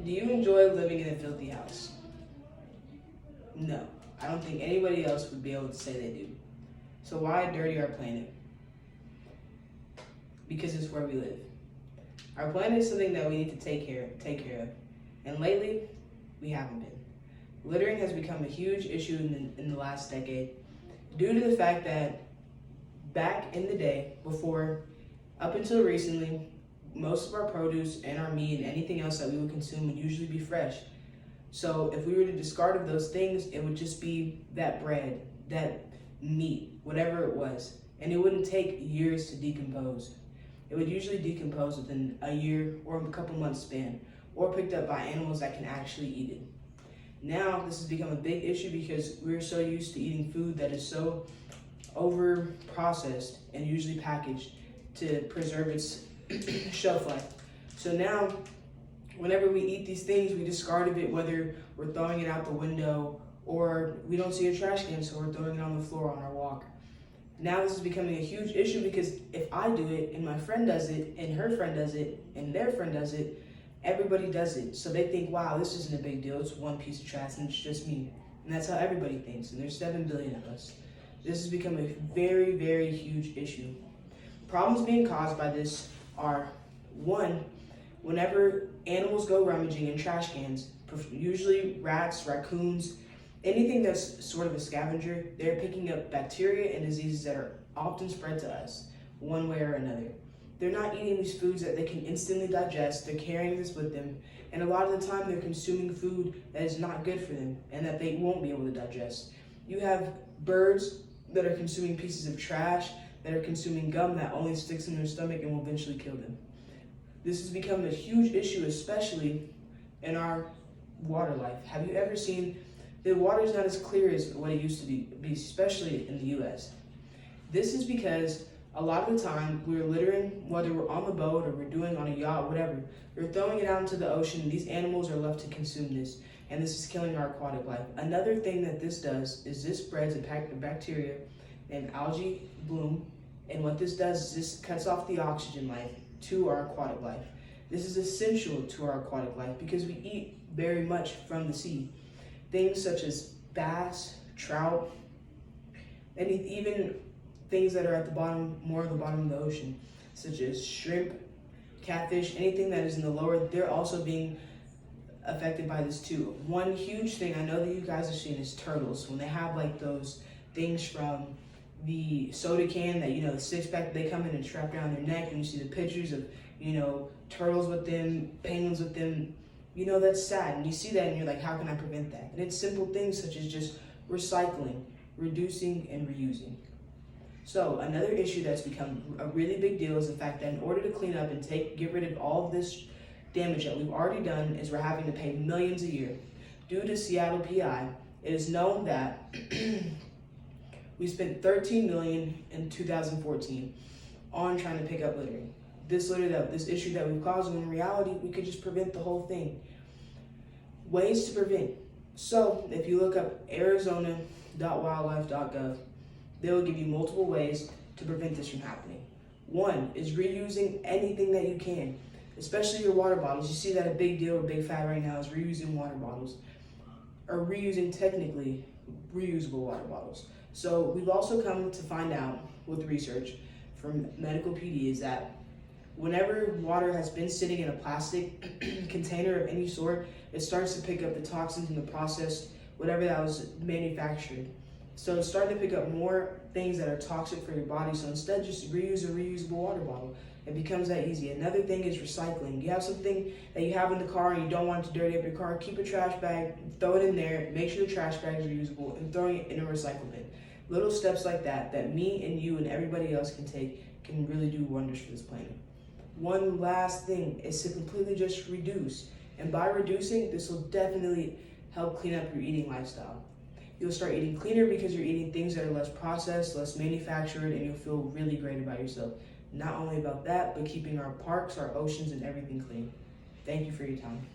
Do you enjoy living in a filthy house? No. I don't think anybody else would be able to say they do. So why dirty our planet? Because it's where we live. Our planet is something that we need to take care of. And lately, we haven't been. Littering has become a huge issue in the last decade due to the fact that back in the day, up until recently, most of our produce and our meat and anything else that we would consume would usually be fresh. So if we were to discard of those things, it would just be that bread, that meat, whatever it was. And it wouldn't take years to decompose. It would usually decompose within a year or a couple months span, or picked up by animals that can actually eat it. Now, this has become a big issue because we're so used to eating food that is so over processed and usually packaged to preserve its shelf life. So now, whenever we eat these things, we discard of it, whether we're throwing it out the window or we don't see a trash can, so we're throwing it on the floor on our walk. Now this is becoming a huge issue because if I do it and my friend does it and her friend does it and their friend does it, everybody does it. So they think, wow, this isn't a big deal. It's one piece of trash and it's just me. And that's how everybody thinks. And there's 7 billion of us. This has become a very, very huge issue. Problems being caused by this are, one, whenever animals go rummaging in trash cans, usually rats, raccoons, anything that's sort of a scavenger, they're picking up bacteria and diseases that are often spread to us, one way or another. They're not eating these foods that they can instantly digest, they're carrying this with them, and a lot of the time they're consuming food that is not good for them and that they won't be able to digest. You have birds that are consuming pieces of trash, that are consuming gum that only sticks in their stomach and will eventually kill them. This has become a huge issue, especially in our water life. Have you ever seen the water is not as clear as what it used to be, especially in the US. This is because a lot of the time we're littering, whether we're on the boat or we're doing on a yacht, whatever, we're throwing it out into the ocean and these animals are left to consume this, and this is killing our aquatic life. Another thing that this does is this spreads a bacteria named algae bloom, and what this does is this cuts off the oxygen life to our aquatic life. This is essential to our aquatic life because we eat very much from the sea. Things such as bass, trout, and even things that are at the bottom, more of the bottom of the ocean, such as shrimp, catfish, anything that is in the lower, they're also being affected by this too. One huge thing I know that you guys have seen is turtles. When they have like those things from the soda can that, the 6-pack, they come in and strap around their neck, and you see the pictures of, turtles with them, penguins with them. That's sad, and you see that and you're like, how can I prevent that? And it's simple things such as just recycling, reducing, and reusing. So another issue that's become a really big deal is the fact that in order to clean up and get rid of all of this damage that we've already done, is we're having to pay millions a year. Due to Seattle PI, it is known that we spent $13 million in 2014 on trying to pick up littering. This issue that we've caused, when in reality, we could just prevent the whole thing. Ways to prevent. So if you look up arizona.wildlife.gov, they will give you multiple ways to prevent this from happening. One is reusing anything that you can, especially your water bottles. You see that a big deal or big fad right now is reusing water bottles, or reusing technically reusable water bottles. So we've also come to find out with research from Medical PD is that whenever water has been sitting in a plastic container of any sort, it starts to pick up the toxins in the process, whatever that was manufactured. So it's starting to pick up more things that are toxic for your body. So instead, just reuse a reusable water bottle. It becomes that easy. Another thing is recycling. You have something that you have in the car and you don't want it to dirty up your car, keep a trash bag, throw it in there, make sure the trash bag is reusable, and throwing it in a recycle bin. Little steps like that me and you and everybody else can take can really do wonders for this planet. One last thing is to completely just reduce. And by reducing, this will definitely help clean up your eating lifestyle. You'll start eating cleaner because you're eating things that are less processed, less manufactured, and you'll feel really great about yourself. Not only about that, but keeping our parks, our oceans, and everything clean. Thank you for your time.